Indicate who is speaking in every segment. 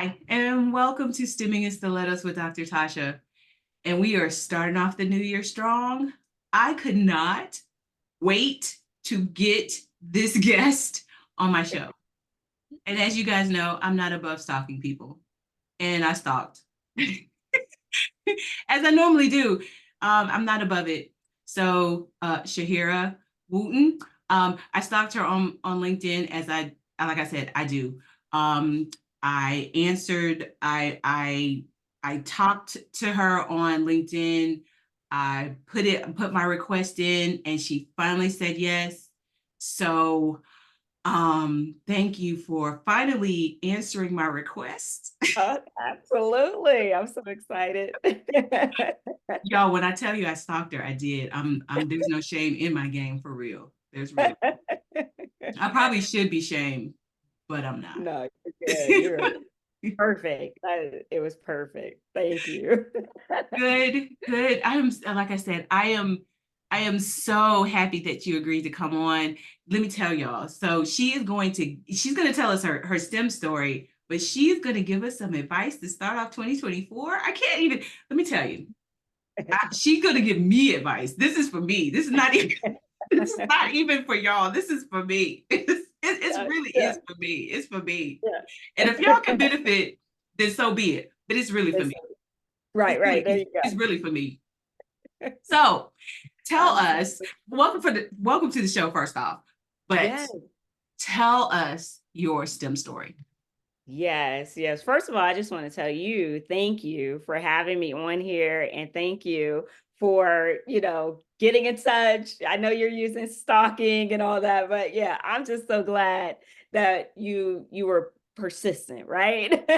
Speaker 1: Hi, and welcome to Stimming and Stilettos with Dr. Tasha. And we are starting off the new year strong. I could not wait to get this guest on my show. And as you guys know, I'm not above stalking people. And I stalked, as I normally do. I'm not above it. So, Shehara Wooten, I stalked her on LinkedIn as like I said, I do. Um, I answered, I talked to her on LinkedIn. I put my request in and she finally said yes. So thank you for finally answering my request.
Speaker 2: Absolutely. I'm so excited.
Speaker 1: Y'all, when I tell you I stalked her, I did. There's no shame in my game for real. There's really, I probably should be shamed, but I'm not.
Speaker 2: No, you're good. You're perfect. It was perfect. Thank you.
Speaker 1: Good, good. Like I said, I am so happy that you agreed to come on. Let me tell y'all. So she's going to tell us her STEM story, but she's going to give us some advice to start off 2024. I can't even, let me tell you, she's going to give me advice. This is for me. This is not even, this is not even for y'all. This is for me. It really
Speaker 2: Yeah,
Speaker 1: is for me. It's for me. And if y'all can
Speaker 2: yeah.
Speaker 1: benefit, then so be it. But it's really for
Speaker 2: It's-
Speaker 1: me.
Speaker 2: right, right. There you
Speaker 1: It's
Speaker 2: go.
Speaker 1: really for me. So tell us,
Speaker 2: Absolutely.
Speaker 1: welcome to the show first off, but
Speaker 2: Yes.
Speaker 1: tell us your STEM story.
Speaker 2: Yes, yes. First of all, I just want to tell you, thank you for having me on here and thank you for, getting in touch. I know you're using stalking and all that, but yeah, I'm just so glad that you were persistent, right?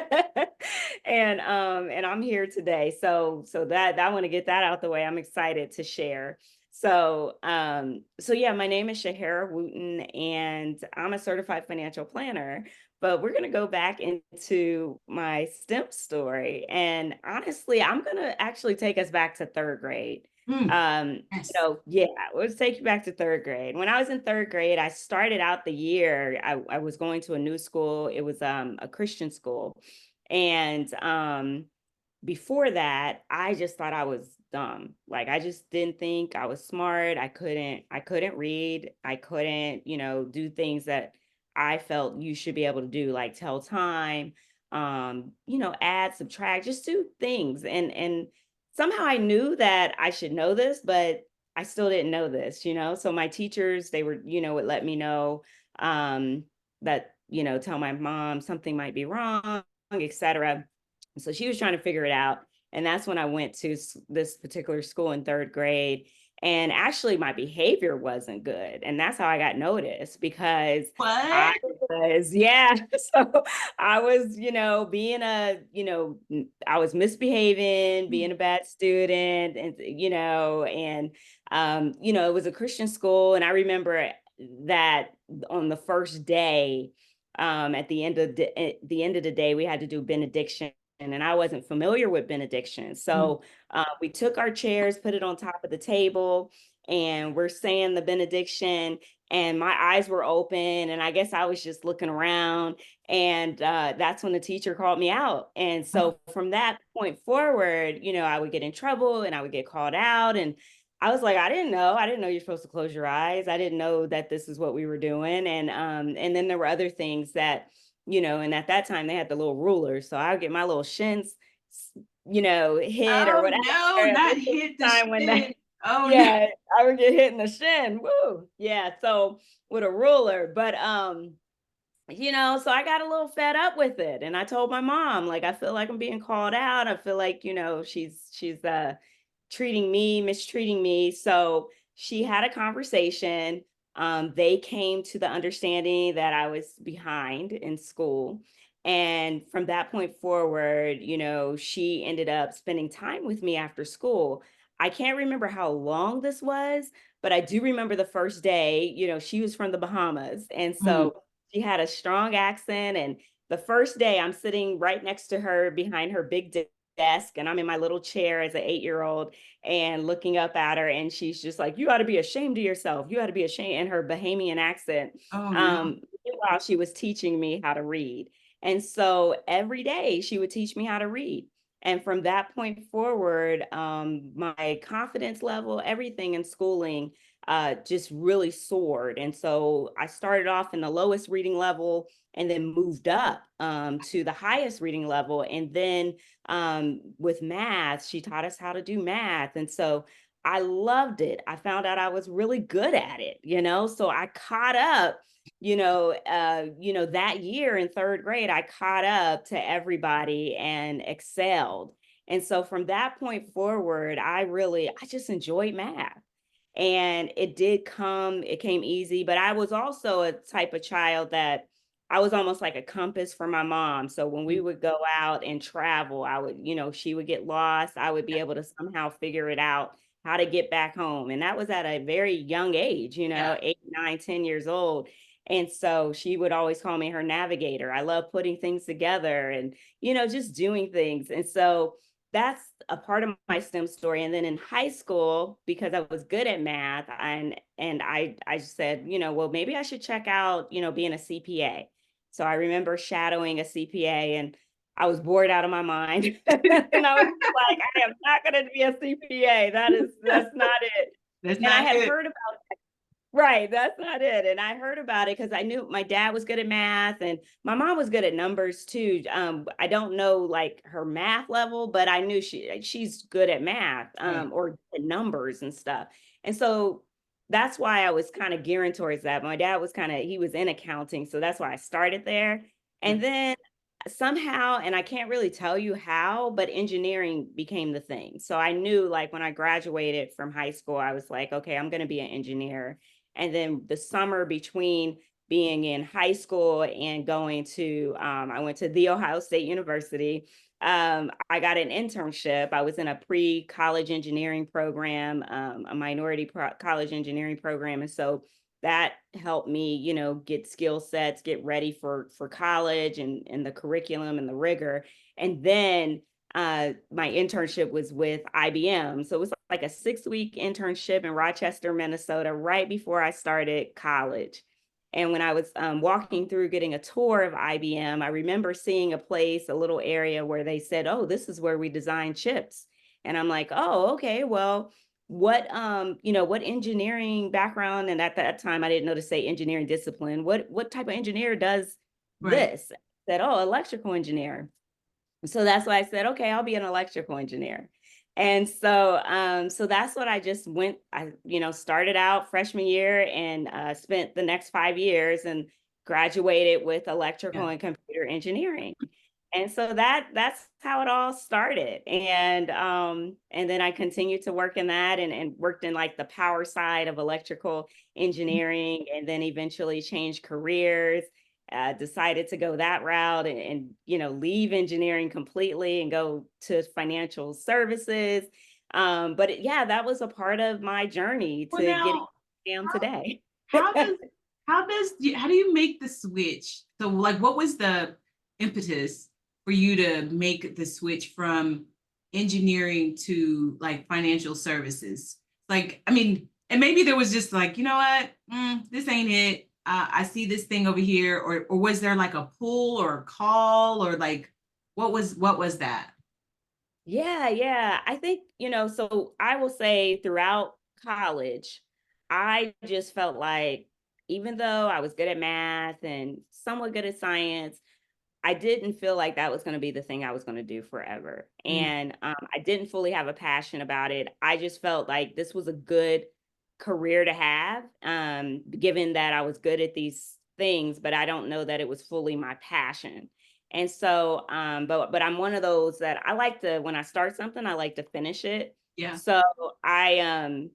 Speaker 2: And I'm here today. So that I want to get that out the way. I'm excited to share. So yeah, my name is Shehara Wooten and I'm a certified financial planner, but we're going to go back into my STEM story. And honestly, I'm going to actually take us back to third grade.
Speaker 1: Mm, yes.
Speaker 2: Yeah, let's take you back to third grade. When I was in third grade, I started out the year, I was going to a new school. It was a Christian school. And before that, I just thought I was dumb. Like I just didn't think I was smart. I couldn't read. I couldn't, do things that I felt you should be able to do, like tell time, add, subtract, just do things. And somehow I knew that I should know this, but I still didn't know this. So my teachers, they were, would let me know that, tell my mom something might be wrong, etc. So she was trying to figure it out. And that's when I went to this particular school in third grade. And actually, my behavior wasn't good. And that's how I got noticed because I
Speaker 1: What?
Speaker 2: was, yeah. So I was, I was misbehaving, being a bad student, and it was a Christian school. And I remember that on the first day, at the end of the day, we had to do benediction and I wasn't familiar with benediction.
Speaker 1: Mm.
Speaker 2: So we took our chairs, put it on top of the table, and we're saying the benediction. And my eyes were open, and I guess I was just looking around. And that's when the teacher called me out. And so from that point forward, I would get in trouble and I would get called out. And I was like, I didn't know. I didn't know you're supposed to close your eyes. I didn't know that this is what we were doing. And then there were other things that and at that time they had the little rulers. So I would get my little shins, hit or
Speaker 1: Oh
Speaker 2: whatever.
Speaker 1: no,
Speaker 2: This
Speaker 1: not
Speaker 2: was
Speaker 1: hit
Speaker 2: the
Speaker 1: the
Speaker 2: time when
Speaker 1: shit. Oh no.
Speaker 2: yeah, I would get hit in the shin. Woo. Yeah. So with a ruler. But so I got a little fed up with it. And I told my mom, like, I feel like I'm being called out. I feel like, she's mistreating me. So she had a conversation. They came to the understanding that I was behind in school. And from that point forward, she ended up spending time with me after school. I can't remember how long this was, but I do remember the first day, she was from the Bahamas. And
Speaker 1: Mm.
Speaker 2: so she had a strong accent. And the first day I'm sitting right next to her behind her big desk, and I'm in my little chair as an 8-year-old and looking up at her. And she's just like, you ought to be ashamed of yourself. You ought to be ashamed, in her Bahamian accent.
Speaker 1: Oh no.
Speaker 2: While she was teaching me how to read. And so every day she would teach me how to read. And from that point forward, my confidence level, everything in schooling just really soared. And so I started off in the lowest reading level and then moved up to the highest reading level. And then with math, she taught us how to do math. And so I loved it. I found out I was really good at it, so I caught up. That year in third grade, I caught up to everybody and excelled. And so from that point forward, I just enjoyed math. And it came easy, but I was also a type of child that I was almost like a compass for my mom. So when we
Speaker 1: Mm,
Speaker 2: would go out and travel, she would get lost. I would
Speaker 1: yeah,
Speaker 2: be able to somehow figure it out how to get back home. And that was at a very young age,
Speaker 1: yeah,
Speaker 2: 8, 9, 10 years old. And so she would always call me her navigator. I love putting things together and, just doing things. And so that's a part of my STEM story. And then in high school, because I was good at math and I said, well, maybe I should check out, being a CPA. So I remember shadowing a CPA and I was bored out of my mind. And I was like, I am not gonna be a CPA. That's not it.
Speaker 1: that's
Speaker 2: And I
Speaker 1: not
Speaker 2: had
Speaker 1: it.
Speaker 2: heard Right, that's not it. And I heard about it because I knew my dad was good at math and my mom was good at numbers too. I don't know like her math level, but I knew she's good at math
Speaker 1: Right.
Speaker 2: or at numbers and stuff. And so that's why I was kind of gearing towards that. My dad was he was in accounting, so that's why I started there.
Speaker 1: Yeah.
Speaker 2: And then somehow, and I can't really tell you how, but engineering became the thing. So I knew like when I graduated from high school, I was like, okay, I'm going to be an engineer. And then the summer between being in high school and going to, I went to The Ohio State University. I got an internship. I was in a pre-college engineering program, a minority college engineering program. And so that helped me, get skill sets, get ready for college and the curriculum and the rigor. And then my internship was with IBM. So it was like a 6-week internship in Rochester, Minnesota, right before I started college. And when I was walking through getting a tour of IBM, I remember seeing a place, a little area where they said, oh, this is where we design chips. And I'm like, oh, okay, well, what engineering background, and at that time I didn't know to say engineering discipline, what type of engineer does
Speaker 1: Right.
Speaker 2: this? I said, oh, electrical engineer. So that's why I said, okay, I'll be an electrical engineer. And so that's what I just went. I, started out freshman year and spent the next 5 years and graduated with
Speaker 1: Yeah.
Speaker 2: electrical and computer engineering. And so that's how it all started. And then I continued to work in that and worked in like the power side of electrical engineering and then eventually changed careers, decided to go that route and leave engineering completely and go to financial services. Yeah, that was a part of my journey
Speaker 1: Well,
Speaker 2: to getting
Speaker 1: now,
Speaker 2: down
Speaker 1: how,
Speaker 2: today.
Speaker 1: how does how do you make the switch? So, like, what was the impetus for you to make the switch from engineering to like financial services? Like, I mean, and maybe there was just like, you know what, this ain't it. I see this thing over here, or was there like a pull or a call, or like, what was that?
Speaker 2: Yeah, yeah. I think, so I will say throughout college, I just felt like even though I was good at math and somewhat good at science, I didn't feel like that was going to be the thing I was going to do forever.
Speaker 1: Mm,
Speaker 2: And I didn't fully have a passion about it. I just felt like this was a good career to have, given that I was good at these things, but I don't know that it was fully my passion. And so, but I'm one of those that I like to, when I start something, I like to finish it.
Speaker 1: yeah.
Speaker 2: So I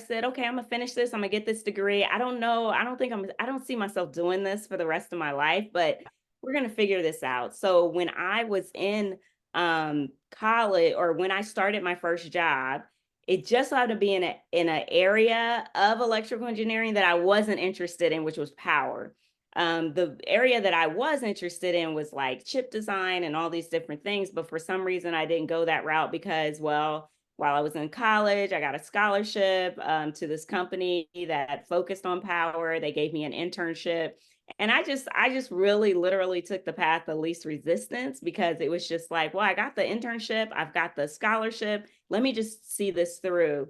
Speaker 2: said, okay, I'm gonna finish this. I'm gonna get this degree. I don't know. I don't see myself doing this for the rest of my life, but we're going to figure this out. So when I was in college or when I started my first job, it just had to be in an area of electrical engineering that I wasn't interested in, which was power. The area that I was interested in was like chip design and all these different things, but for some reason I didn't go that route because, well, while I was in college, I got a scholarship to this company that focused on power. They gave me an internship And I just really literally took the path of least resistance because it was just like, well, I got the internship, I've got the scholarship. Let me just see this through.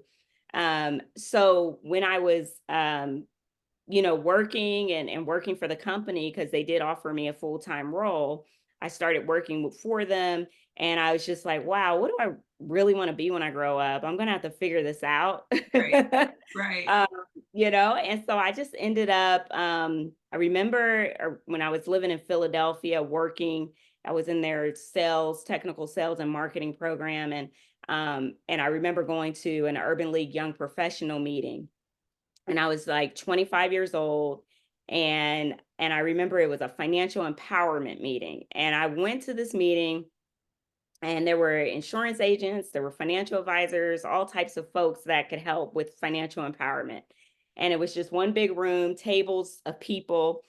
Speaker 2: So when I was working and working for the company, because they did offer me a full-time role, I started working for them. And I was just like, wow, what do I really want to be when I grow up? I'm going to have to figure this out.
Speaker 1: Right. Right.
Speaker 2: um, and so I just ended up, I remember when I was living in Philadelphia working, I was in their technical sales and marketing program. And I remember going to an Urban League Young Professional meeting, and I was like 25 years old. And I remember it was a financial empowerment meeting. And I went to this meeting, and there were insurance agents, there were financial advisors, all types of folks that could help with financial empowerment. And it was just one big room, tables of people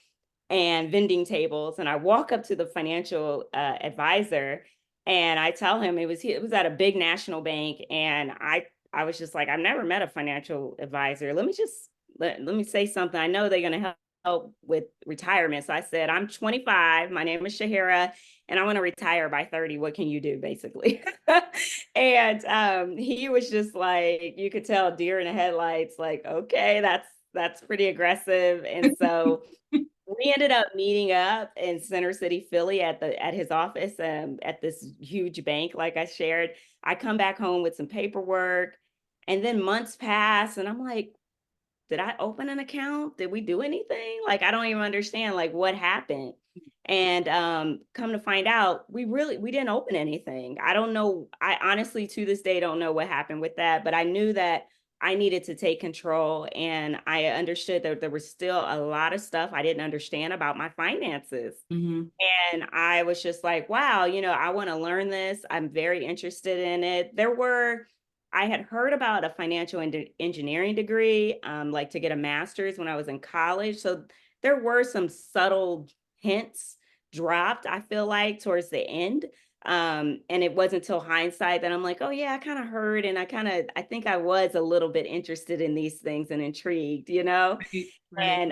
Speaker 2: and vending tables. And I walk up to the financial advisor, and I tell him it was at a big national bank. And I was just like, I've never met a financial advisor. Let me say something. I know they're going to help with retirement. So I said, I'm 25. My name is Shehara, and I want to retire by 30. What can you do, basically? And he was just like, you could tell deer in the headlights, like, okay, that's pretty aggressive. And so we ended up meeting up in Center City, Philly, at his office, at this huge bank, like I shared. I come back home with some paperwork, and then months pass, and I'm like, did I open an account? Did we do anything? Like, I don't even understand like what happened. And come to find out, we didn't open anything. I don't know. I honestly to this day don't know what happened with that, but I knew that I needed to take control, and I understood that there was still a lot of stuff I didn't understand about my finances.
Speaker 1: Hmm.
Speaker 2: And I was just like, wow, I want to learn this. I'm very interested in it. I had heard about a financial engineering degree, like to get a master's when I was in college. So there were some subtle hints dropped, I feel like, towards the end. And it wasn't until hindsight that I'm like, oh yeah, I kind of heard, and I think I was a little bit interested in these things and intrigued.
Speaker 1: Right. Right.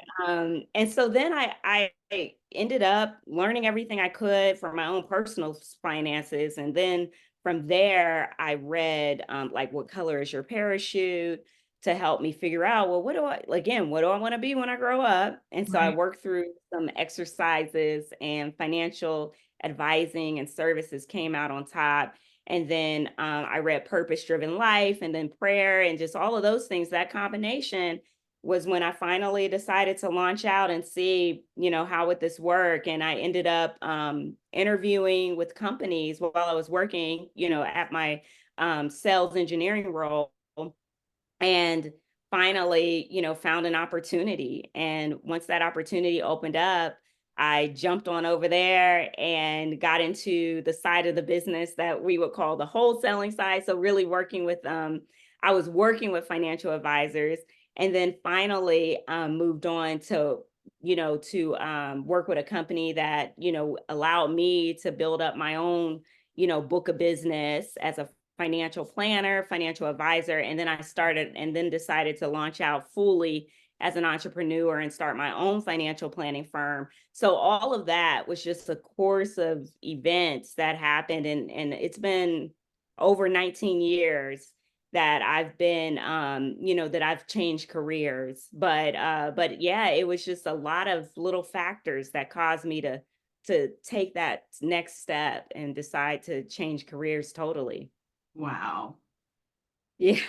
Speaker 2: And so then I ended up learning everything I could for my own personal finances. And then from there, I read like What Color Is Your Parachute, to help me figure out, well, what do I want to be when I grow up? And so I
Speaker 1: Right.
Speaker 2: worked through some exercises, and financial advising and services came out on top. And then I read Purpose Driven Life, and then prayer, and just all of those things. That combination was when I finally decided to launch out and see, how would this work. And I ended up interviewing with companies while I was working, at my sales engineering role, and finally, found an opportunity. And once that opportunity opened up, I jumped on over there and got into the side of the business that we would call the wholesaling side. So really I was working with financial advisors, and then finally moved on to work with a company that, allowed me to build up my own, book of business as a financial planner, financial advisor. And then decided to launch out fully as an entrepreneur and start my own financial planning firm. So all of that was just a course of events that happened. And it's been over 19 years that I've been, that I've changed careers. But yeah, it was just a lot of little factors that caused me to take that next step and decide to change careers totally.
Speaker 1: Wow.
Speaker 2: Yeah.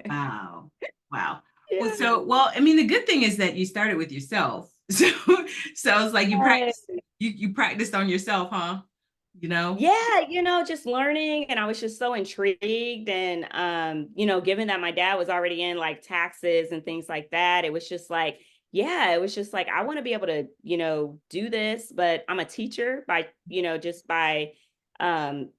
Speaker 1: Wow. Wow. Well,
Speaker 2: Yeah.
Speaker 1: well, I mean, the good thing is that you started with yourself. So it's like you practiced on yourself, huh? You know?
Speaker 2: Yeah, just learning, and I was just so intrigued. And given that my dad was already in like taxes and things like that, it was just like, yeah, it was just like I want to be able to, do this. But I'm a teacher by,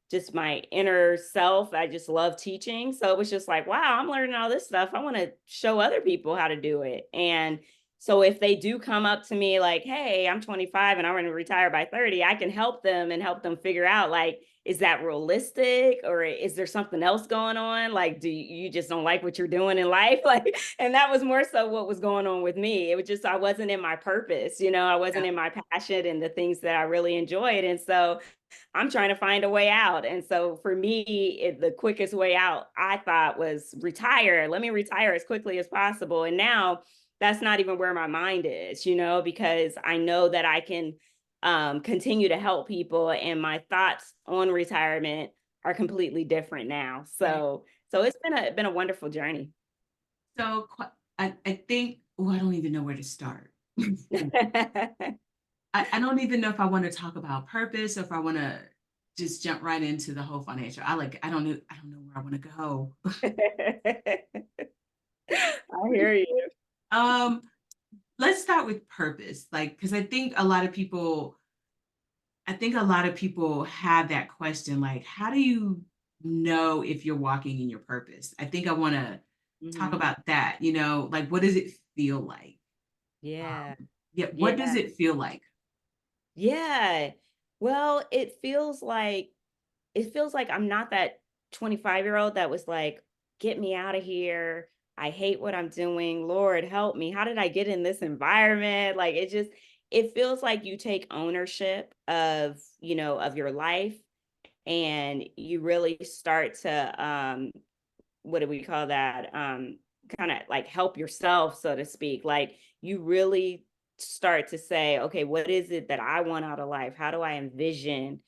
Speaker 2: just my inner self. I just love teaching. So it was just like, wow, I'm learning all this stuff. I want to show other people how to do it. And So if they do come up to me like, hey, I'm 25 and I want to retire by 30, I can help them and help them figure out like, is that realistic or is there something else going on? Like, do you just don't like what you're doing in life? Like, and that was more so what was going on with me. It was just, I wasn't in my purpose, I
Speaker 1: Yeah.
Speaker 2: wasn't in my passion and the things that I really enjoyed. And so I'm trying to find a way out. And so for me, the quickest way out, I thought was retire. Let me retire as quickly as possible. And now that's not even where my mind is, because I know that I can continue to help people. And my thoughts on retirement are completely different now.
Speaker 1: Right.
Speaker 2: So it's been a wonderful journey.
Speaker 1: So I think, oh, I don't even know where to start. I don't even know if I want to talk about purpose or if I want to just jump right into the whole financial. I don't know where I want to go.
Speaker 2: I hear you.
Speaker 1: Um, let's start with purpose. Like, because I think a lot of people have that question, like, how do you know if you're walking in your purpose? I think I want to talk
Speaker 2: Mhm.
Speaker 1: about that, like what does it feel like?
Speaker 2: Yeah.
Speaker 1: Yeah, what does
Speaker 2: Yeah.
Speaker 1: it feel like?
Speaker 2: Yeah. Well, it feels like I'm not that 25-year-old that was like, get me out of here. I hate what I'm doing. Lord, help me. How did I get in this environment? Like it feels like you take ownership of your life and you really start to what do we call that? Kind of like help yourself, so to speak. Like you really start to say, okay, what is it that I want out of life? How do I envision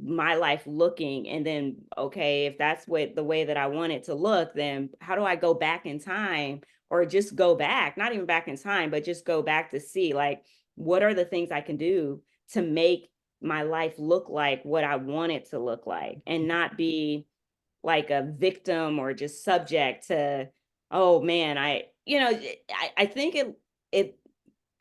Speaker 2: my life looking? And then, okay, if that's what the way that I want it to look, then how do I go back in time or just go back, not even back in time, but just go back to see like, what are the things I can do to make my life look like what I want it to look like and not be like a victim or just subject to, oh man, I think it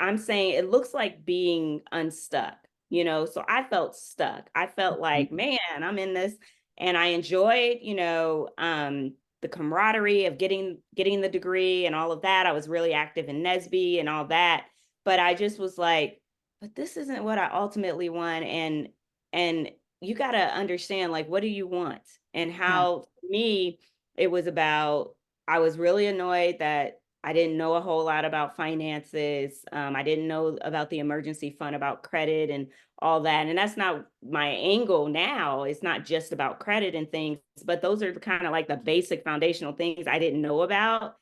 Speaker 2: I'm saying it looks like being unstuck. So I felt stuck. I felt like,
Speaker 1: Mhm.
Speaker 2: man, I'm in this and I enjoyed, the camaraderie of getting the degree and all of that. I was really active in Nesby and all that. But I just was like, but this isn't what I ultimately want. And you gotta understand like what do you want? And
Speaker 1: Yeah.
Speaker 2: how for me, it was about I was really annoyed that I didn't know a whole lot about finances. I didn't know about the emergency fund, about credit and all that. And that's not my angle now. It's not just about credit and things, but those are kind of like the basic foundational things I didn't know about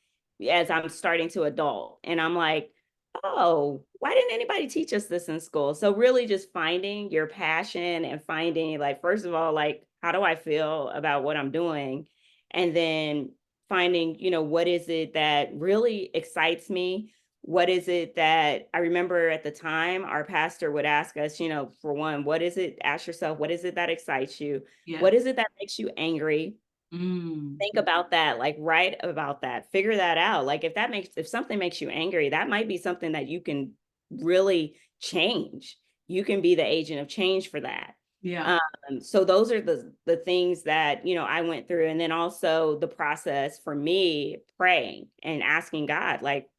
Speaker 2: as I'm starting to adult. And I'm like, oh, why didn't anybody teach us this in school? So really just finding your passion and finding like, first of all, like, how do I feel about what I'm doing? And then finding, what is it that really excites me? What is it that I remember at the time our pastor would ask us, for one, what is it? Ask yourself, what is it that excites you?
Speaker 1: Yeah.
Speaker 2: What is it that makes you angry?
Speaker 1: Mm.
Speaker 2: Think about that, like write about that, figure that out. Like if something makes you angry, that might be something that you can really change. You can be the agent of change for that.
Speaker 1: Yeah.
Speaker 2: So those are the things that, I went through. And then also the process for me praying and asking God, like,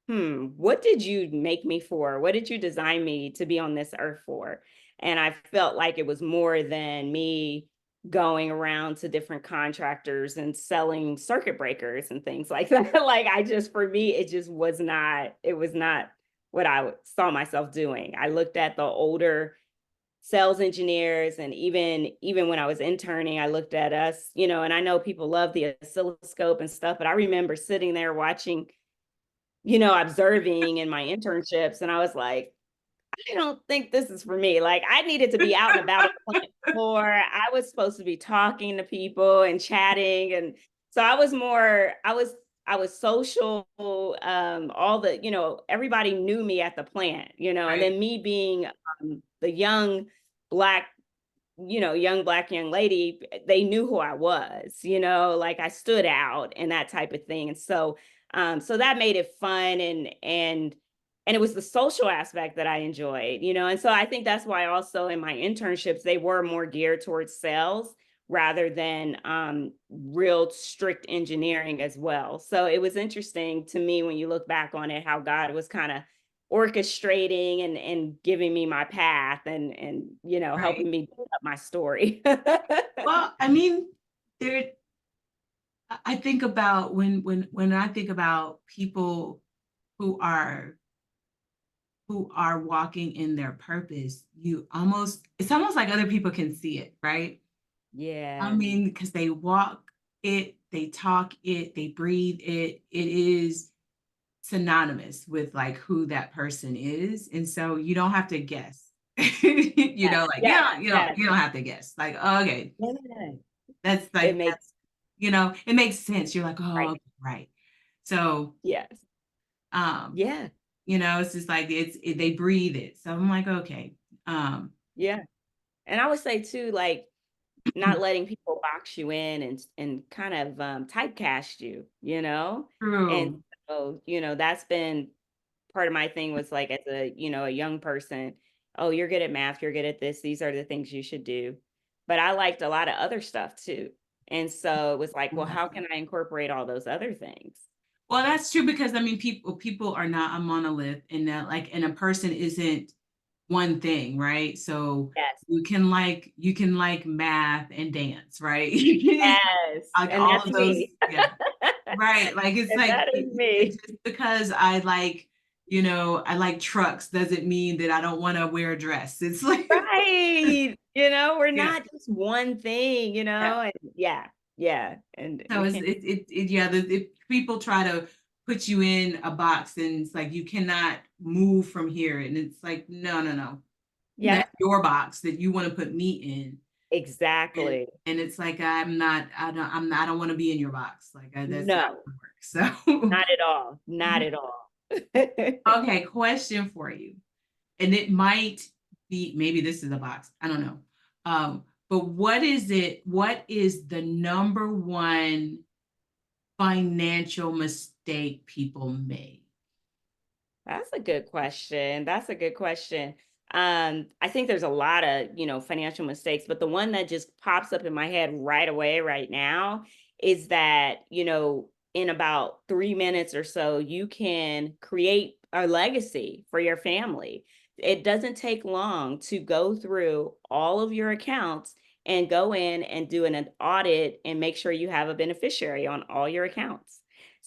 Speaker 2: what did you make me for? What did you design me to be on this earth for? And I felt like it was more than me going around to different contractors and selling circuit breakers and things like that. Like for me, it was not what I saw myself doing. I looked at the older sales engineers and even when I was interning, I looked at us, and I know people love the oscilloscope and stuff, but I remember sitting there watching, observing in my internships. And I was like, I don't think this is for me. Like I needed to be out and about on the plant floor. I was supposed to be talking to people and chatting. And so I was social, all the, everybody knew me at the plant, and
Speaker 1: Right.
Speaker 2: then me being the black young black young lady, they knew who I was, like I stood out and that type of thing. And so that made it fun and it was the social aspect that I enjoyed, and so I think that's why also in my internships they were more geared towards sales rather than real strict engineering as well. So it was interesting to me when you look back on it how God was kind of orchestrating and giving me my path and
Speaker 1: Right.
Speaker 2: helping me build up my story.
Speaker 1: Well, I mean, there I think about when I think about people who are walking in their purpose, it's almost like other people can see it, right? I
Speaker 2: Yeah.
Speaker 1: mean, because they walk it, they talk it, they breathe it. It is synonymous with like who that person is. And so you don't have to guess. Like
Speaker 2: Yes,
Speaker 1: you don't have to guess. Like, oh, okay,
Speaker 2: yeah.
Speaker 1: that's
Speaker 2: It
Speaker 1: like
Speaker 2: makes
Speaker 1: that's it makes sense. You're like, oh,
Speaker 2: right.
Speaker 1: okay, right. So
Speaker 2: Yes.
Speaker 1: um,
Speaker 2: Yeah.
Speaker 1: it's just like they breathe it. So I'm like, okay. Um,
Speaker 2: Yeah. And I would say too, like not letting people box you in and kind of typecast you, And
Speaker 1: true.
Speaker 2: so, that's been part of my thing was like as a young person, oh, you're good at math, you're good at this, these are the things you should do. But I liked a lot of other stuff too. And so it was like, well, how can I incorporate all those other things?
Speaker 1: Well, that's true because I mean, people are not a monolith, and that and a person isn't one thing, right? So
Speaker 2: Yes.
Speaker 1: you can like math and dance, right? You can just
Speaker 2: Yes.
Speaker 1: like
Speaker 2: And
Speaker 1: all
Speaker 2: that's
Speaker 1: of those,
Speaker 2: me.
Speaker 1: yeah, right. Like it's
Speaker 2: And
Speaker 1: like
Speaker 2: that is me.
Speaker 1: just because I like, I like trucks doesn't mean that I don't want to wear a dress. It's like,
Speaker 2: Right. We're
Speaker 1: yeah,
Speaker 2: not just one thing,
Speaker 1: yeah.
Speaker 2: and yeah, yeah. And
Speaker 1: So
Speaker 2: we
Speaker 1: it's
Speaker 2: can
Speaker 1: yeah. People try to put you in a box, and it's like you cannot move from here, and it's like no, no, no. That's
Speaker 2: Yep,
Speaker 1: your box that you want to put me in. And
Speaker 2: exactly.
Speaker 1: it's like I don't want to be in your box. Like that's not
Speaker 2: No,
Speaker 1: gonna work. So
Speaker 2: not at all. Not at all.
Speaker 1: okay, question for you. And it might be maybe this is a box. I don't know. But what is the number one financial mistake people make?
Speaker 2: That's a good question. That's a good question. I think there's a lot of, financial mistakes, but the one that just pops up in my head right away right now is that, in about 3 minutes or so, you can create a legacy for your family. It doesn't take long to go through all of your accounts and go in and do an audit and make sure you have a beneficiary on all your accounts.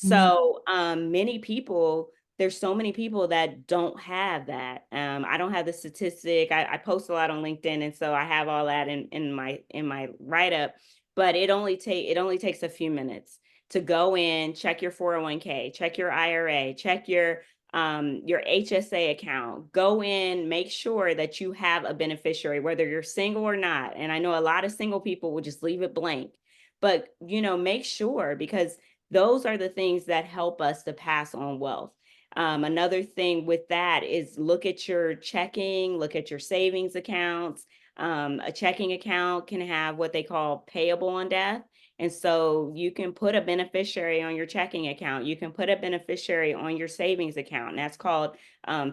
Speaker 1: Mhm.
Speaker 2: So many people there's so many people that don't have that. I don't have the statistic. I post a lot on LinkedIn, and so I have all that in my write up. But it only takes a few minutes to go in, check your 401k, check your IRA, check your HSA account. Go in, make sure that you have a beneficiary, whether you're single or not. And I know a lot of single people will just leave it blank, but make sure because those are the things that help us to pass on wealth. Another thing with that is look at your checking, look at your savings accounts. A checking account can have what they call payable on death. And so you can put a beneficiary on your checking account. You can put a beneficiary on your savings account, and that's called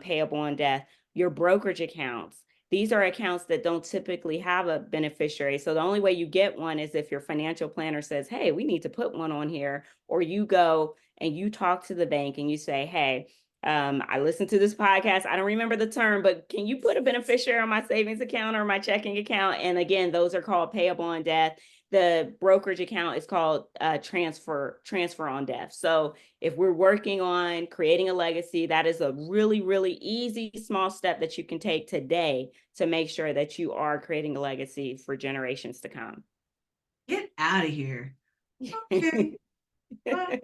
Speaker 2: payable on death. Your brokerage accounts. These are accounts that don't typically have a beneficiary. So the only way you get one is if your financial planner says, hey, we need to put one on here, or you go and you talk to the bank and you say, hey, I listened to this podcast. I don't remember the term, but can you put a beneficiary on my savings account or my checking account? And again, those are called payable on death. The brokerage account is called transfer on death. So if we're working on creating a legacy, that is a really, really easy small step that you can take today to make sure that you are creating a legacy for generations to come.
Speaker 1: Get out of here. Okay.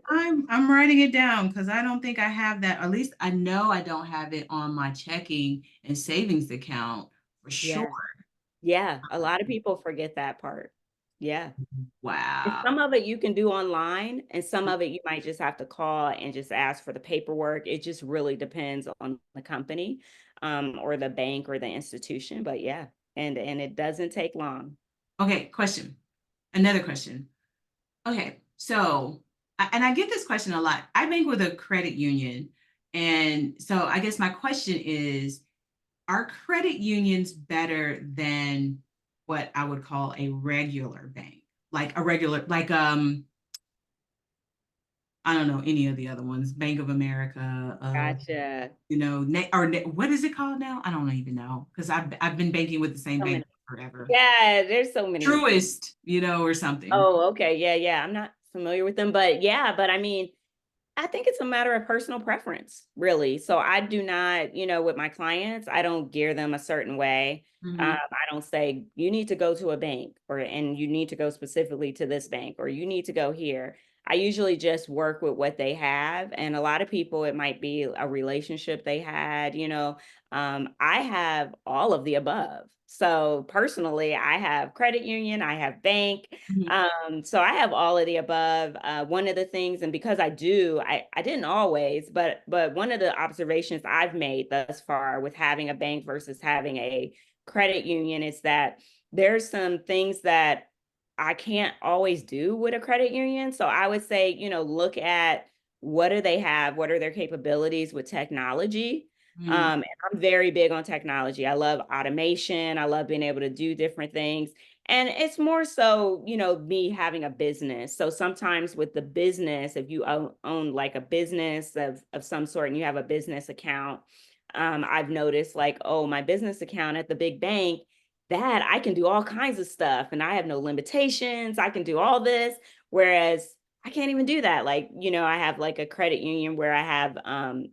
Speaker 1: I'm writing it down because I don't think I have that. At least I know I don't have it on my checking and savings account for sure.
Speaker 2: Yeah. Yeah. A lot of people forget that part. Yeah. And
Speaker 1: Wow.
Speaker 2: some of it you can do online, and some of it you might just have to call and just ask for the paperwork. It just really depends on the company, or the bank or the institution. But yeah, and it doesn't take long.
Speaker 1: Okay, question. Another question. Okay, so and I get this question a lot. I bank with a credit union, and so I guess my question is, are credit unions better than what I would call a regular bank? Like a regular, like I don't know any of the other ones. Bank of America,
Speaker 2: Gotcha.
Speaker 1: what is it called now? I don't even know because I've been banking with the same
Speaker 2: So
Speaker 1: bank
Speaker 2: many.
Speaker 1: forever.
Speaker 2: Yeah, there's so many.
Speaker 1: Truist, or something.
Speaker 2: Oh, okay. Yeah, yeah. I'm not familiar with them, but yeah, but I mean, I think it's a matter of personal preference, really. So I do not, with my clients, I don't gear them a certain way.
Speaker 1: Hmm.
Speaker 2: I don't say you need to go to a bank and you need to go specifically to this bank or you need to go here. I usually just work with what they have. And a lot of people, it might be a relationship they had, I have all of the above. So personally, I have credit union, I have bank,
Speaker 1: Hmm.
Speaker 2: so I have all of the above. One of the things, and because I do, I didn't always, but one of the observations I've made thus far with having a bank versus having a credit union is that there's some things that I can't always do with a credit union. So I would say, look at what do they have, what are their capabilities with technology.
Speaker 1: Hmm.
Speaker 2: And I'm very big on technology. I love automation. I love being able to do different things. And it's more so, me having a business. So sometimes with the business, if you own like a business of some sort and you have a business account, I've noticed like, oh, my business account at the big bank, that I can do all kinds of stuff and I have no limitations. I can do all this. Whereas I can't even do that. Like, I have like a credit union where I have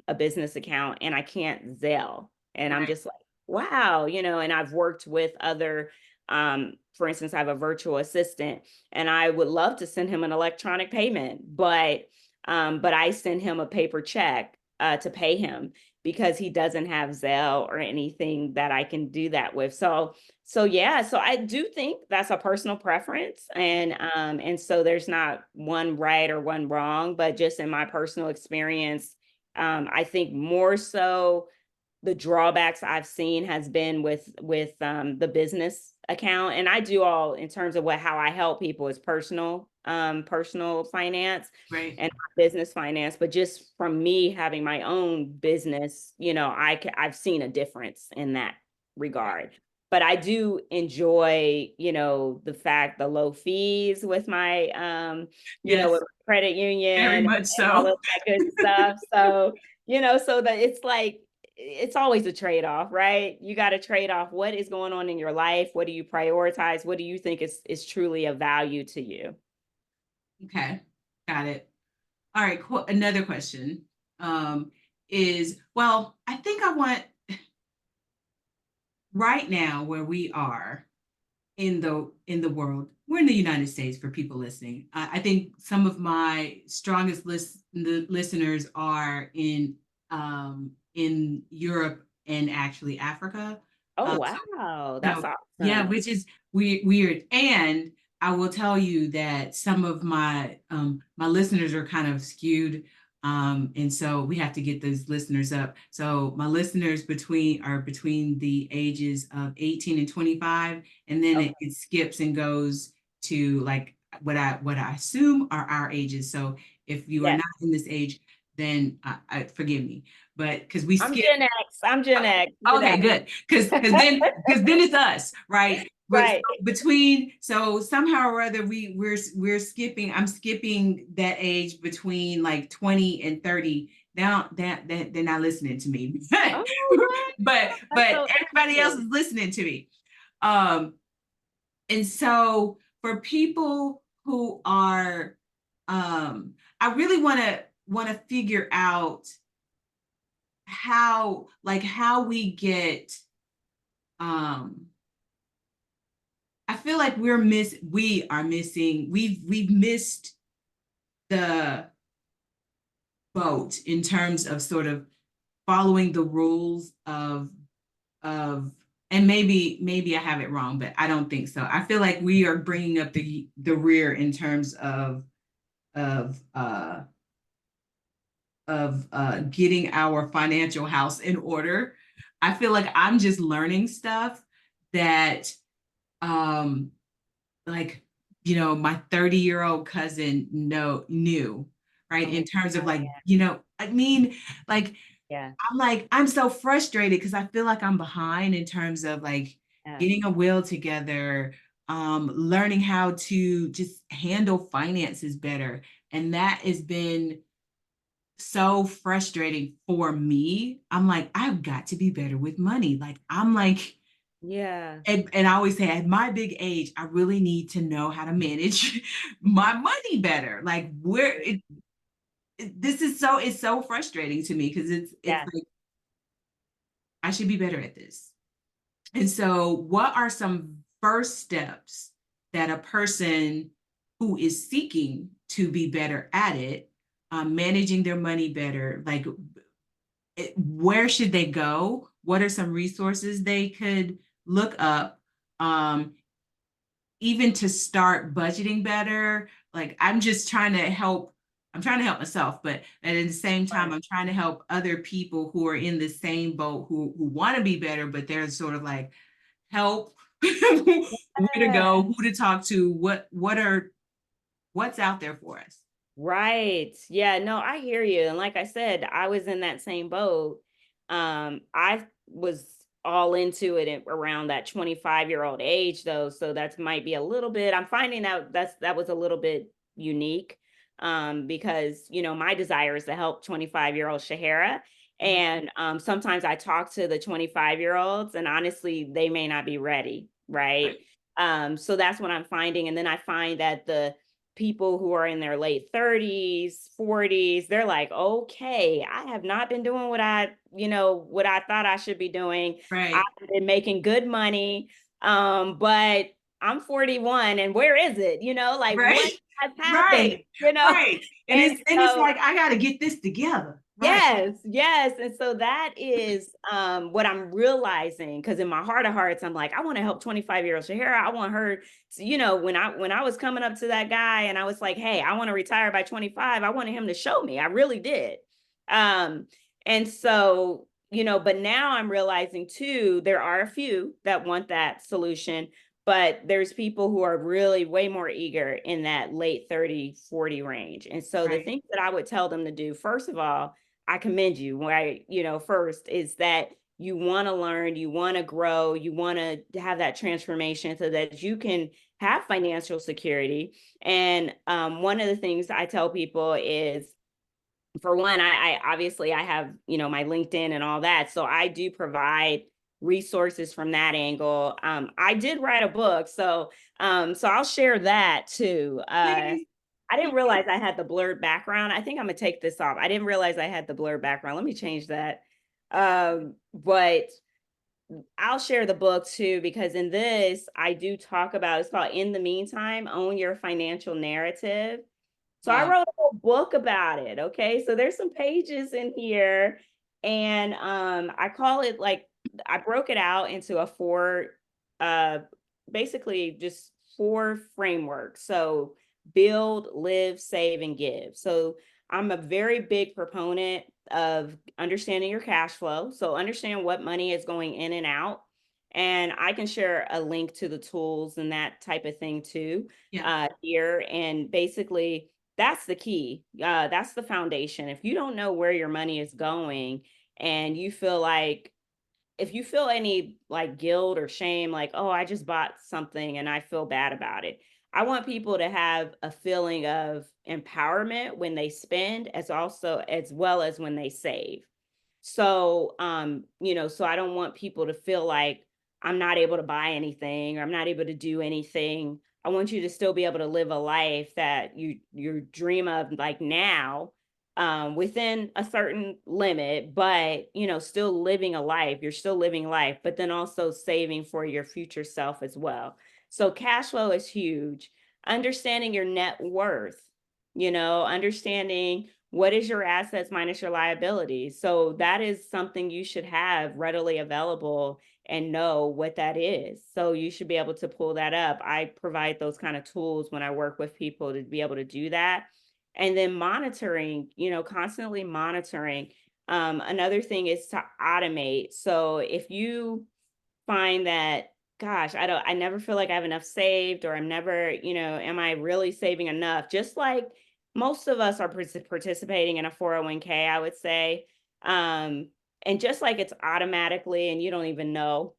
Speaker 2: a business account and I can't Zelle. And I'm
Speaker 1: Right.
Speaker 2: just like, wow, and I've worked with other for instance, I have a virtual assistant and I would love to send him an electronic payment, but I send him a paper check to pay him because he doesn't have Zelle or anything that I can do that with. So yeah, so I do think that's a personal preference, and so there's not one right or one wrong, but just in my personal experience, I think more so the drawbacks I've seen has been with the business account, and I do all in terms of how I help people is personal finance
Speaker 1: Right.
Speaker 2: and business finance, but just from me having my own business, I've seen a difference in that regard. But I do enjoy, the fact the low fees with my with
Speaker 1: Yes,
Speaker 2: credit
Speaker 1: very
Speaker 2: union
Speaker 1: much
Speaker 2: and all
Speaker 1: so.
Speaker 2: of that good stuff. So so that it's like it's always a trade-off, right? You got to trade off what is going on in your life, what do you prioritize, what do you think is truly of value to you.
Speaker 1: Okay, got it. All right, cool. Another question is, well, I think I want right now where we are in the world. We're in the United States for people listening. I think some of my strongest listeners are in Europe and actually Africa.
Speaker 2: Oh,
Speaker 1: So
Speaker 2: wow, that's
Speaker 1: so yeah,
Speaker 2: awesome.
Speaker 1: which is weird. And I will tell you that some of my listeners are kind of skewed. And so we have to get those listeners up. So my listeners between the ages of 18 and 25, and then
Speaker 2: Okay.
Speaker 1: it skips and goes to like what I assume are our ages. So if you are
Speaker 2: Yes.
Speaker 1: not in this age, then I forgive me. But because we
Speaker 2: I'm
Speaker 1: skip.
Speaker 2: Gen X. I'm Gen X.
Speaker 1: Okay, good. Because then it's us, right? But so
Speaker 2: Right.
Speaker 1: between somehow or other we're skipping. I'm skipping that age between like 20 and 30. Now that they're not listening to me,
Speaker 2: Oh, what? That's
Speaker 1: but
Speaker 2: so
Speaker 1: everybody else
Speaker 2: interesting.
Speaker 1: is listening to me. Um, and so for people who are, I really want to figure out how we get um I feel like we are missing we've missed the boat in terms of sort of following the rules of and maybe I have it wrong, but I don't think so. I feel like we are bringing up the rear in terms of uh getting our financial house in order. I feel like I'm just learning stuff that um like my 30-year-old cousin knew, right, in
Speaker 2: Oh,
Speaker 1: terms of
Speaker 2: wow,
Speaker 1: like
Speaker 2: yeah,
Speaker 1: I mean, like
Speaker 2: yeah,
Speaker 1: I'm so frustrated because I feel like I'm behind in terms of like
Speaker 2: yeah.
Speaker 1: getting a will together, learning how to just handle finances better. And that has been so frustrating for me. I'm like, I've got to be better with money. Like, I'm like,
Speaker 2: Yeah.
Speaker 1: and I always say at my big age, I really need to know how to manage my money better. Like, this is so, it's so frustrating to me because it's
Speaker 2: Yeah.
Speaker 1: like I should be better at this. And so, what are some first steps that a person who is seeking to be better at it, managing their money better, like where should they go? What are some resources they could look up? Even to start budgeting better. Like I'm just trying to help. I'm trying to help myself, but at the same time,
Speaker 2: Right.
Speaker 1: I'm trying to help other people who are in the same boat who want to be better, but they're sort of like, help, where to
Speaker 2: Yeah.
Speaker 1: go, who to talk to, what's out there for us.
Speaker 2: Right. Yeah, no, I hear you. And like I said, I was in that same boat. I was all into it around that 25-year-old age though. So that might be a little bit, I'm finding out that was a little bit unique. Because my desire is to help 25-year-old Shehara.
Speaker 1: Mhm.
Speaker 2: And sometimes I talk to the 25-year-olds and honestly, they may not be ready, right?
Speaker 1: Right.
Speaker 2: So that's what I'm finding. And then I find that the people who are in their late 30s, 40s, they're like, okay, I have not been doing what I thought I should be doing.
Speaker 1: Right.
Speaker 2: I've been making good money. But I'm 41 and where is it? Like what
Speaker 1: Right.
Speaker 2: has happened?
Speaker 1: Right. Right. And
Speaker 2: And
Speaker 1: it's
Speaker 2: so
Speaker 1: like I got to get this together. Right.
Speaker 2: yes, yes. And so that is what I'm realizing because in my heart of hearts, I'm like, I want to help 25-year-old Shahara. I want her to, when I was coming up to that guy and I was like, hey, I want to retire by 25, I wanted him to show me. I really did. Um, and so, but now I'm realizing too, there are a few that want that solution, but there's people who are really way more eager in that late 30, 40 range. And so the
Speaker 1: Right.
Speaker 2: things that I would tell them to do, first of all, I commend you, right? First is that you want to learn, you want to grow, you want to have that transformation so that you can have financial security. And one of the things I tell people is, for one, I obviously I have, my LinkedIn and all that. So I do provide resources from that angle. I did write a book, so I'll share that too.
Speaker 1: Yay.
Speaker 2: I didn't realize I had the blurred background. I think I'm gonna take this off. I didn't realize I had the blurred background. Let me change that. But I'll share the book too, because in this, I do talk about it's called In the Meantime, Own Your Financial Narrative. So I
Speaker 1: Wow.
Speaker 2: wrote a whole book about it. Okay. So there's some pages in here. And I call it like I broke it out into a uh basically just four frameworks. So build, live, save, and give. So I'm a very big proponent of understanding your cash flow. So understand what money is going in and out. And I can share a link to the tools and that type of thing too
Speaker 1: Yeah.
Speaker 2: here. And basically, that's the key. That's the foundation. If you don't know where your money is going and you feel like, if you feel any like guilt or shame, like, oh, I just bought something and I feel bad about it. I want people to have a feeling of empowerment when they spend, as well as when they save. So, so I don't want people to feel like I'm not able to buy anything or I'm not able to do anything. I want you to still be able to live a life that you dream of like now, within a certain limit, but still living a life. You're still living life, but then also saving for your future self as well. So cash flow is huge. Understanding your net worth, understanding what is your assets minus your liabilities. So that is something you should have readily available and know what that is. So you should be able to pull that up. I provide those kind of tools when I work with people to be able to do that. And then monitoring, constantly monitoring. Another thing is to automate. So if you find that, gosh, I never feel like I have enough saved, or I'm never, am I really saving enough? Just like most of us are participating in a 401k, I would say. And just like it's automatically, and you don't even know,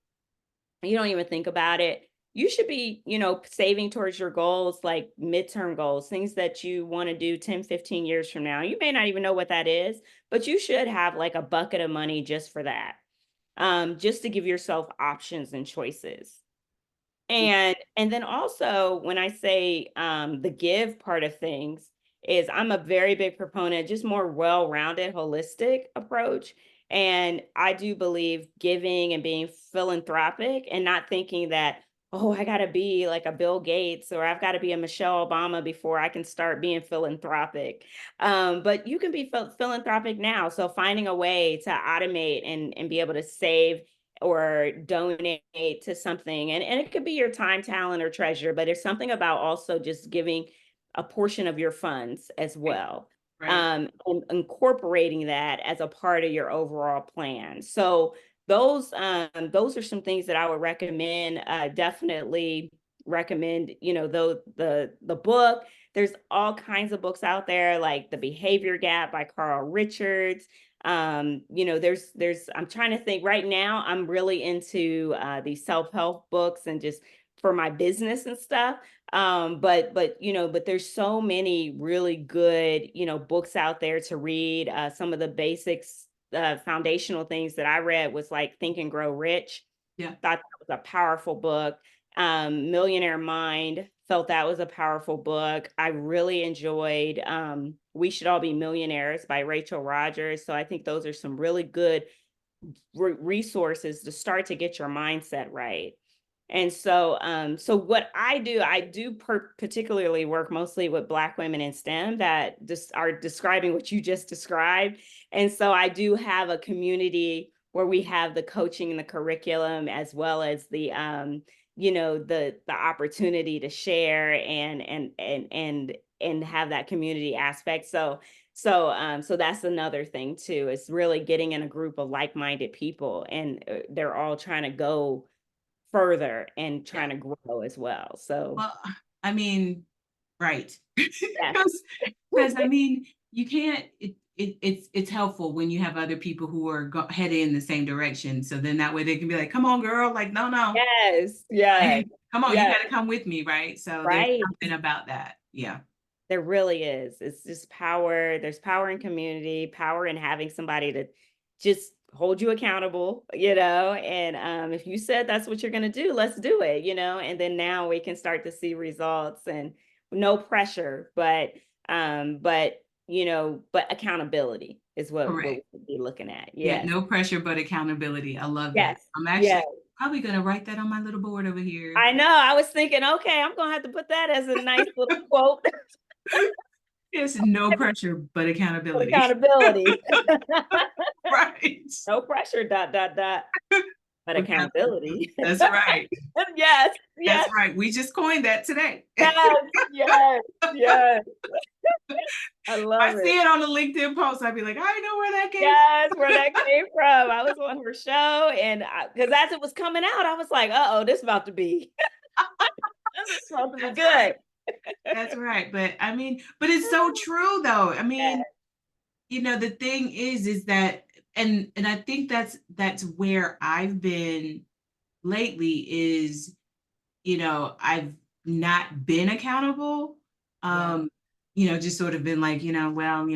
Speaker 2: you don't even think about it. you should be, saving towards your goals, like midterm goals, things that you want to do 10, 15 years from now. You may not even know what that is, but you should have like a bucket of money just for that. Just to give yourself options and choices. And then also when I say the give part of things is I'm a very big proponent, just more well-rounded, holistic approach. And I do believe giving and being philanthropic and not thinking that, oh, I gotta be like a Bill Gates or I've got to be a Michelle Obama before I can start being philanthropic. But you can be philanthropic now. So finding a way to automate and be able to save or donate to something. And it could be your time, talent, or treasure, but there's something about also just giving a portion of your funds as
Speaker 1: Right.
Speaker 2: well.
Speaker 1: Right.
Speaker 2: And incorporating that as a part of your overall plan. So those are some things that I would recommend. Definitely recommend, the book. There's all kinds of books out there, like The Behavior Gap by Carl Richards. There's I'm trying to think right now, I'm really into these self-help books and just for my business and stuff. But there's so many really good, books out there to read. Some of the basics, foundational things that I read was like Think and Grow Rich.
Speaker 1: Yeah.
Speaker 2: Thought that was a powerful book. Millionaire Mind, felt that was a powerful book. I really enjoyed We Should All Be Millionaires by Rachel Rogers. So I think those are some really good resources to start to get your mindset right. And so what I do particularly work mostly with Black women in STEM that just are describing what you just described. And so I do have a community where we have the coaching and the curriculum as well as the opportunity to share and have that community aspect. So that's another thing too, is really getting in a group of like-minded people, and they're all trying to go further and
Speaker 1: Yeah.
Speaker 2: trying to grow as well. So
Speaker 1: Well, I mean, right.
Speaker 2: yeah.
Speaker 1: Because I mean, you can't, it's helpful when you have other people who are headed in the same direction. So then that way they can be like, come on, girl, like, no,
Speaker 2: Yes, yes,
Speaker 1: come on, you
Speaker 2: yes,
Speaker 1: got to come with me, right? So there's
Speaker 2: right.
Speaker 1: something about that. Yeah.
Speaker 2: There really is. It's just power. There's power in community, power in having somebody to just hold you accountable, and if you said that's what you're going to do, let's do it, and then now we can start to see results and no pressure, but accountability is what
Speaker 1: Correct.
Speaker 2: we would be looking at.
Speaker 1: Yeah.
Speaker 2: Yes.
Speaker 1: No pressure, but accountability. I love that.
Speaker 2: Yes.
Speaker 1: I'm
Speaker 2: Yes.
Speaker 1: actually probably going to write that on my little board over here.
Speaker 2: I know. I was thinking, okay, I'm gonna have to put that as a nice little quote.
Speaker 1: It's no pressure, but accountability.
Speaker 2: Accountability.
Speaker 1: Right.
Speaker 2: No pressure, dot, dot, dot, but accountability.
Speaker 1: That's right.
Speaker 2: Yes,
Speaker 1: That's
Speaker 2: yes,
Speaker 1: right. We just coined that today.
Speaker 2: yes, yes, yes. I love
Speaker 1: I
Speaker 2: it.
Speaker 1: see it on the LinkedIn post. I'd be like, I know where that came
Speaker 2: Yes, where that came from. I was on her show, and because as it was coming out, I was like, "Uh-oh, this about to be, this is
Speaker 1: from.
Speaker 2: supposed to be
Speaker 1: That's right.
Speaker 2: good."
Speaker 1: That's right. But I mean, but it's so true though. I mean,
Speaker 2: Yes,
Speaker 1: the thing is that, and I think that's where I've been lately is, I've not been accountable.
Speaker 2: yes,
Speaker 1: Just sort of been like, well,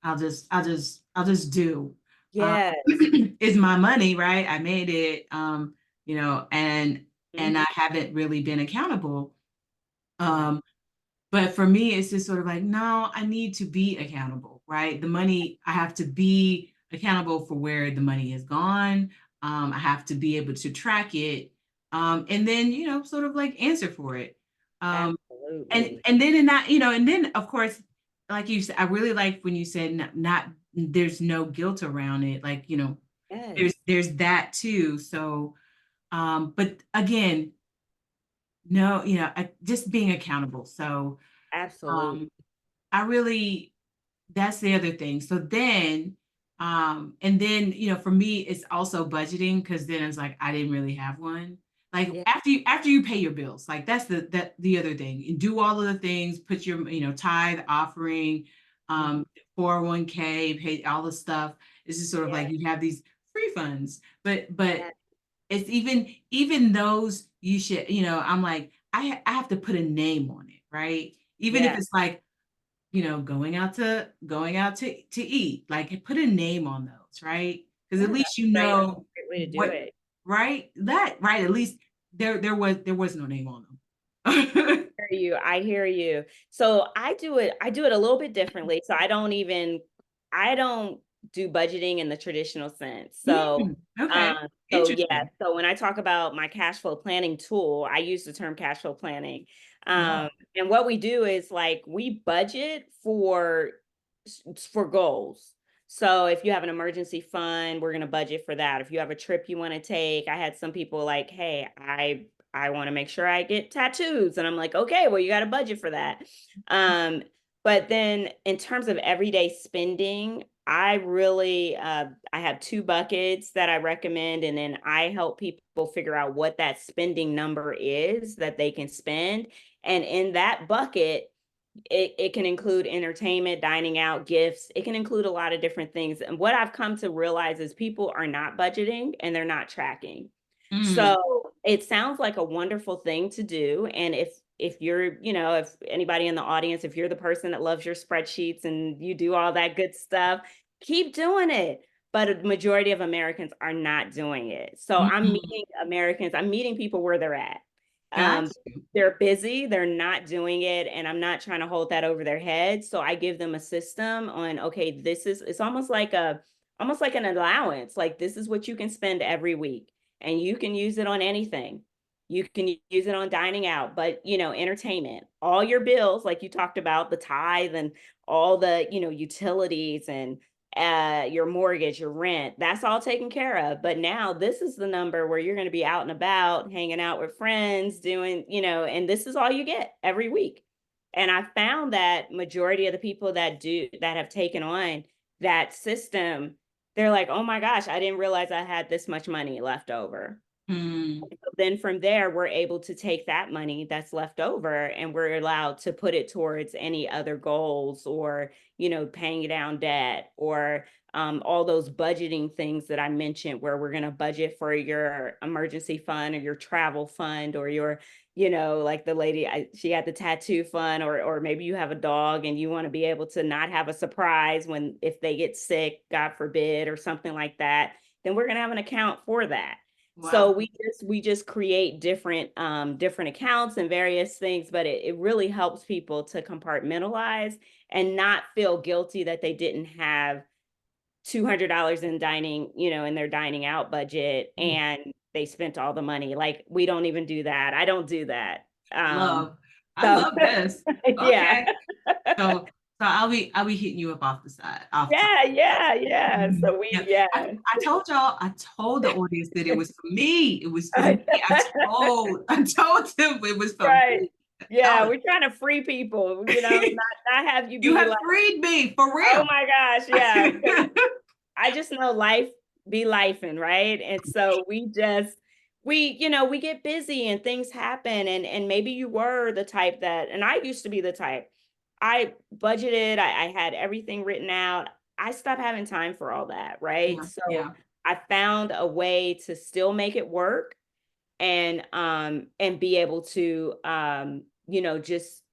Speaker 1: I'll just do. Um,
Speaker 2: yes.
Speaker 1: it's my money, right? I made it. And I
Speaker 2: Mhm.
Speaker 1: haven't really been accountable.
Speaker 2: Right.
Speaker 1: But for me, it's just sort of like, no, I need to be accountable, right? The money, I have to be accountable for where the money has gone. I have to be able to track it. And then, sort of like answer for it. Um, and
Speaker 2: Absolutely.
Speaker 1: and then and not, and then of course, like you said, I really like when you said not there's no guilt around it. Like,
Speaker 2: Yes,
Speaker 1: there's that too. So, but again, no, just being accountable. So,
Speaker 2: absolutely.
Speaker 1: um, I really, that's the other thing. So then, and then, for me, it's also budgeting because then it's like I didn't really have one. Like
Speaker 2: Yeah,
Speaker 1: after you pay your bills, like that's the other thing. And do all of the things, put your, tithe, offering,
Speaker 2: mhm,
Speaker 1: 401k, pay all the stuff. It's just sort of
Speaker 2: yeah,
Speaker 1: like you have these free funds, but
Speaker 2: yeah,
Speaker 1: it's even those you should, I'm like, I have to put a name on it, right? Even if
Speaker 2: Yeah.
Speaker 1: it's like, going out to eat, like put a name on those, right? Because at
Speaker 2: Yeah,
Speaker 1: least
Speaker 2: that's a great, that's a
Speaker 1: know
Speaker 2: great way to do
Speaker 1: what,
Speaker 2: it.
Speaker 1: right? That, right? At least there was no name on them.
Speaker 2: Hear you. I hear you. So I do it a little bit differently. So I don't do budgeting in the traditional sense.
Speaker 1: Okay.
Speaker 2: So yeah,
Speaker 1: Interesting.
Speaker 2: so when I talk about my cash flow planning tool, I use the term cash flow planning.
Speaker 1: Wow.
Speaker 2: And what we do is like we budget for goals. So if you have an emergency fund, we're going to budget for that. If you have a trip you want to take, I had some people like, "Hey, I want to make sure I get tattoos." And I'm like, "Okay, well, you got to budget for that." Um, but then in terms of everyday spending, I have two buckets that I recommend, and then I help people figure out what that spending number is that they can spend. And in that bucket, it can include entertainment, dining out, gifts. It can include a lot of different things. And what I've come to realize is people are not budgeting and they're not tracking.
Speaker 1: Mm,
Speaker 2: So it sounds like a wonderful thing to do. And if you're, if anybody in the audience, if you're the person that loves your spreadsheets and you do all that good stuff, keep doing it. But a majority of Americans are not doing it. So
Speaker 1: mm,
Speaker 2: I'm meeting people where they're at.
Speaker 1: got
Speaker 2: Um,
Speaker 1: you.
Speaker 2: they're busy, they're not doing it, and I'm not trying to hold that over their head. So I give them a system on, okay, it's almost like an allowance. Like this is what you can spend every week, and you can use it on anything. You can use it on dining out, but entertainment, all your bills, like you talked about, the tithe and all the, utilities and your mortgage, your rent, that's all taken care of. But now this is the number where you're going to be out and about, hanging out with friends, doing, and this is all you get every week. And I found that majority of the people that have taken on that system, they're like, oh my gosh, I didn't realize I had this much money left over.
Speaker 1: Mm,
Speaker 2: Then from there, we're able to take that money that's left over and we're allowed to put it towards any other goals or, paying down debt or all those budgeting things that I mentioned, where we're going to budget for your emergency fund or your travel fund or your, like the lady, she had the tattoo fund, or maybe you have a dog and you want to be able to not have a surprise when, if they get sick, God forbid, or something like that, then we're going to have an account for that. So
Speaker 1: wow.
Speaker 2: we just create different accounts and various things, but it really helps people to compartmentalize and not feel guilty that they didn't have $200 in dining, in their dining out budget
Speaker 1: Mm,
Speaker 2: and they spent all the money. Like we don't even do that. I don't do that.
Speaker 1: love. I
Speaker 2: So
Speaker 1: love this.
Speaker 2: yeah.
Speaker 1: Okay. So I'll be hitting you up off the side, off top.
Speaker 2: Yeah, yeah, yeah.
Speaker 1: Mhm.
Speaker 2: So
Speaker 1: Yeah.
Speaker 2: yeah.
Speaker 1: I told y'all, I told the audience that it was for me. It was for me. I told them it was for
Speaker 2: Right.
Speaker 1: me.
Speaker 2: Yeah,
Speaker 1: Oh,
Speaker 2: we're trying to free people, not have you
Speaker 1: you
Speaker 2: be
Speaker 1: have
Speaker 2: like,
Speaker 1: freed me for
Speaker 2: "Oh
Speaker 1: real.
Speaker 2: my gosh," yeah, 'cause I just know life be lifing, right? And so we get busy and things happen, and maybe you were the type that, and I used to be the type. I budgeted, I had everything written out. I stopped having time for all that, right?
Speaker 1: Yeah,
Speaker 2: So
Speaker 1: yeah,
Speaker 2: I found a way to still make it work and be able to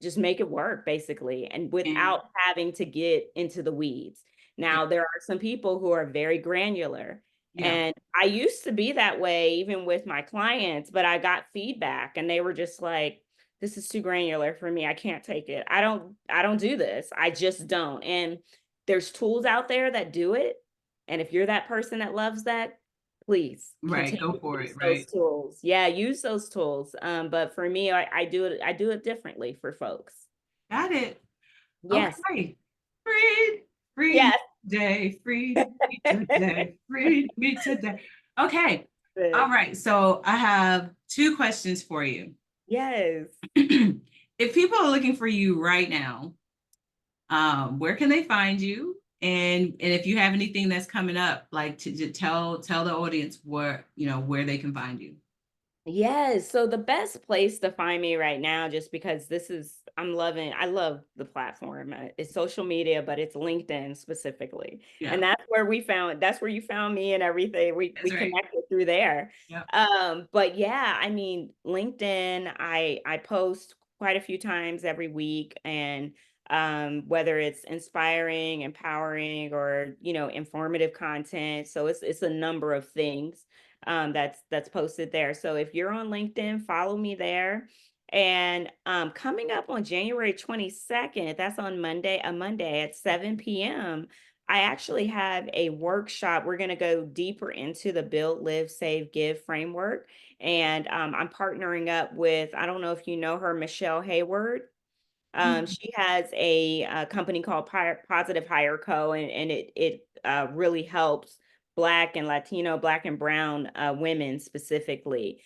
Speaker 2: just make it work basically, and
Speaker 1: and
Speaker 2: without having to get into the weeds.
Speaker 1: yeah,
Speaker 2: Now there are some people who are very granular,
Speaker 1: yeah.
Speaker 2: and I used to be that way even with my clients, but I got feedback and they were just like, this is too granular for me, I can't take it, I don't do this, I just don't. And there's tools out there that do it, and if you're that person that loves that, please
Speaker 1: Right.
Speaker 2: continue
Speaker 1: Go
Speaker 2: to
Speaker 1: for
Speaker 2: use
Speaker 1: it.
Speaker 2: those
Speaker 1: Right.
Speaker 2: tools. Yeah, use those tools. But for me, I do it differently for folks.
Speaker 1: Got it.
Speaker 2: Yes.
Speaker 1: Okay. Free, free
Speaker 2: Yes.
Speaker 1: today, free me today, free me today. Okay. All
Speaker 2: Good.
Speaker 1: right. So I have two questions for you.
Speaker 2: Yes.
Speaker 1: If people are looking for you right now, where can they find you? And if you have anything that's coming up, like to tell the audience where they can find you.
Speaker 2: Yes. So the best place to find me right now, just because I love the platform. It's social media, but it's LinkedIn specifically.
Speaker 1: Yeah,
Speaker 2: And that's where you found me and everything. We
Speaker 1: that's right.
Speaker 2: connected through there.
Speaker 1: Yep.
Speaker 2: But yeah, I mean, LinkedIn, I post quite a few times every week, and whether it's inspiring, empowering, or informative content. So it's a number of things that's posted there. So if you're on LinkedIn, follow me there. And coming up on January 22nd, that's on Monday at 7 p.m. I actually have a workshop. We're going to go deeper into the Build, Live, Save, Give framework. And I'm partnering up with, I don't know if you know her, Michelle Hayward.
Speaker 1: Mhm.
Speaker 2: She has a company called Positive Hire Co. And it really helps Black and Latino, Black and Brown women specifically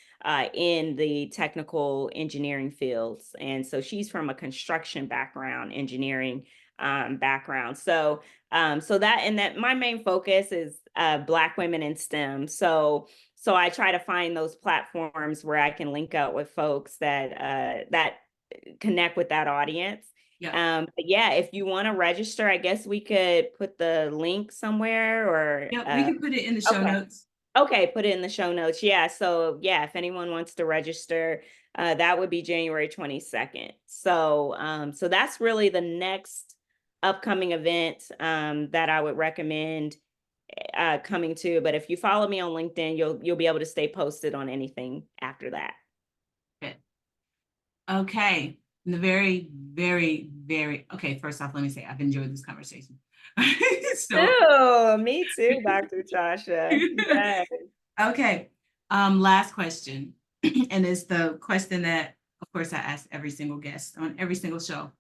Speaker 2: in the technical engineering fields. And so she's from a construction background, engineering background. So that my main focus is Black women in STEM. So I try to find those platforms where I can link up with folks that connect with that audience.
Speaker 1: Yep.
Speaker 2: But yeah, if you want to register, I guess we could put the link somewhere or
Speaker 1: Yep. We can put it in the show
Speaker 2: okay.
Speaker 1: notes.
Speaker 2: Okay, put it in the show notes. Yeah. So yeah, if anyone wants to register, that would be January 22nd. So that's really the next upcoming event that I would recommend coming to. But if you follow me on LinkedIn, you'll be able to stay posted on anything after that.
Speaker 1: Okay. Okay. And the very, very, very, okay, first off, let me say I've enjoyed this conversation. So,
Speaker 2: Me too, Dr. Tasha. Yes.
Speaker 1: okay. Last question. And it's the question that, of course, I ask every single guest on every single show.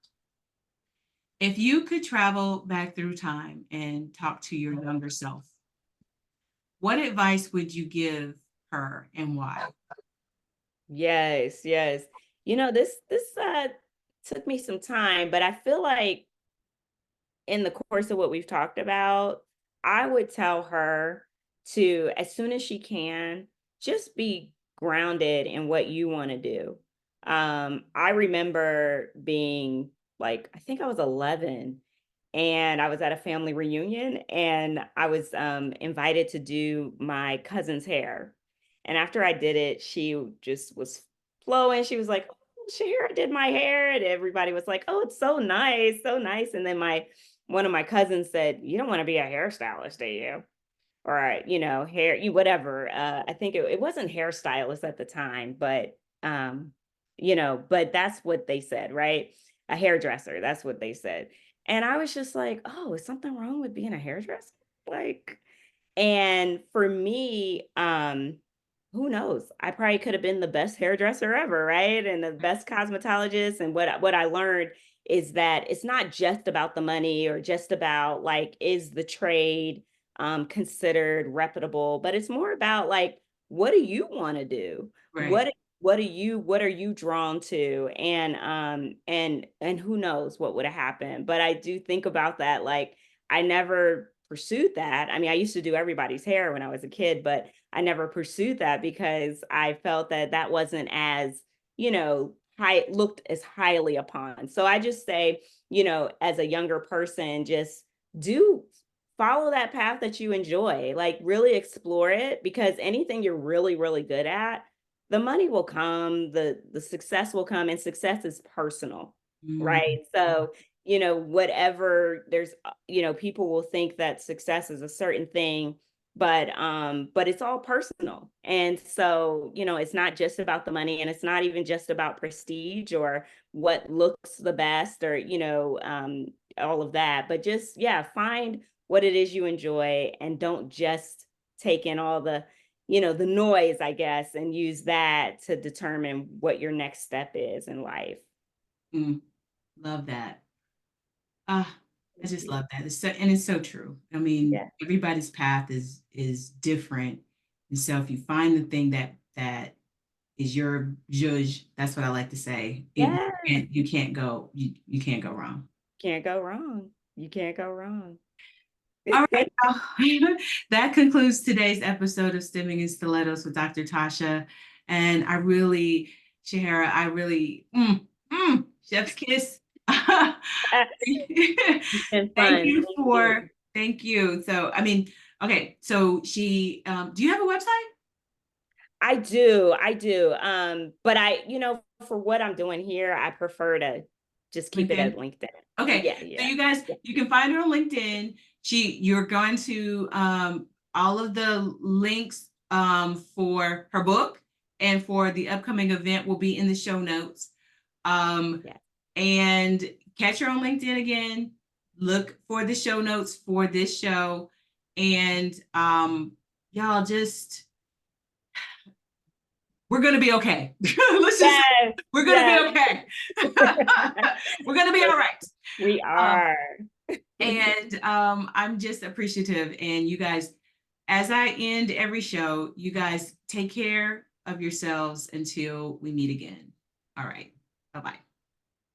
Speaker 1: If you could travel back through time and talk to your younger self, what advice would you give her and why?
Speaker 2: Yes, yes. This took me some time, but I feel like in the course of what we've talked about, I would tell her to, as soon as she can, just be grounded in what you want to do. I remember being like, I think I was 11, and I was at a family reunion, and I was invited to do my cousin's hair. And after I did it, she just was flowing. She was like, "Oh, Shehara did my hair." And everybody was like, "Oh, it's so nice, so nice." And then my one of my cousins said, "You don't want to be a hairstylist, do you?" Or hair, you whatever. I think it wasn't hairstylist at the time, but that's what they said, right? A hairdresser, that's what they said. And I was just like, oh, is something wrong with being a hairdresser? Like, and for me, who knows? I probably could have been the best hairdresser ever, right? And the best cosmetologist. And what I learned is that it's not just about the money or just about like, is the trade considered reputable, but it's more about like, what do you want to do?
Speaker 1: Right.
Speaker 2: What are you drawn to? And who knows what would have happened. But I do think about that, like I never pursued that. I mean, I used to do everybody's hair when I was a kid, but I never pursued that because I felt that that wasn't as, high looked as highly upon. So I just say, as a younger person, just do follow that path that you enjoy, like really explore it, because anything you're really, really good at, the money will come, the success will come, and success is personal,
Speaker 1: Mm,
Speaker 2: right? So, whatever there's, people will think that success is a certain thing, but it's all personal. And so, it's not just about the money, and it's not even just about prestige or what looks the best, or all of that, but just, yeah, find what it is you enjoy, and don't just take in all the noise, I guess, and use that to determine what your next step is in life.
Speaker 1: mm, love that. Ah, I just love that. It's so, and it's so true. I mean,
Speaker 2: Yeah.
Speaker 1: everybody's path is different. And so if you find the thing that is your judge, that's what I like to say.
Speaker 2: Yeah.
Speaker 1: You can't go wrong.
Speaker 2: Can't go wrong. You can't go wrong.
Speaker 1: All right. That concludes today's episode of Stimming and Stilettos with Dr. Tasha. And I really, Shehara, I really, chef's kiss.
Speaker 2: It's been
Speaker 1: Thank
Speaker 2: fun.
Speaker 1: you
Speaker 2: Thank you.
Speaker 1: for, thank you. So, I mean, okay, so do you have a website?
Speaker 2: I do. But for what I'm doing here, I prefer to just keep it
Speaker 1: LinkedIn?
Speaker 2: at LinkedIn.
Speaker 1: Okay,
Speaker 2: Yeah,
Speaker 1: so
Speaker 2: yeah,
Speaker 1: you guys,
Speaker 2: yeah,
Speaker 1: you can find her on LinkedIn. You're going to all of the links for her book and for the upcoming event will be in the show notes. Um,
Speaker 2: yeah.
Speaker 1: and catch her on LinkedIn again. Look for the show notes for this show, and y'all just we're gonna be okay. Let's just say
Speaker 2: Yes,
Speaker 1: we're gonna be
Speaker 2: yes.
Speaker 1: okay. We're gonna be all right.
Speaker 2: We
Speaker 1: Um,
Speaker 2: are.
Speaker 1: And I'm just appreciative. And you guys, as I end every show, you guys take care of yourselves until we meet again. All right. Bye bye.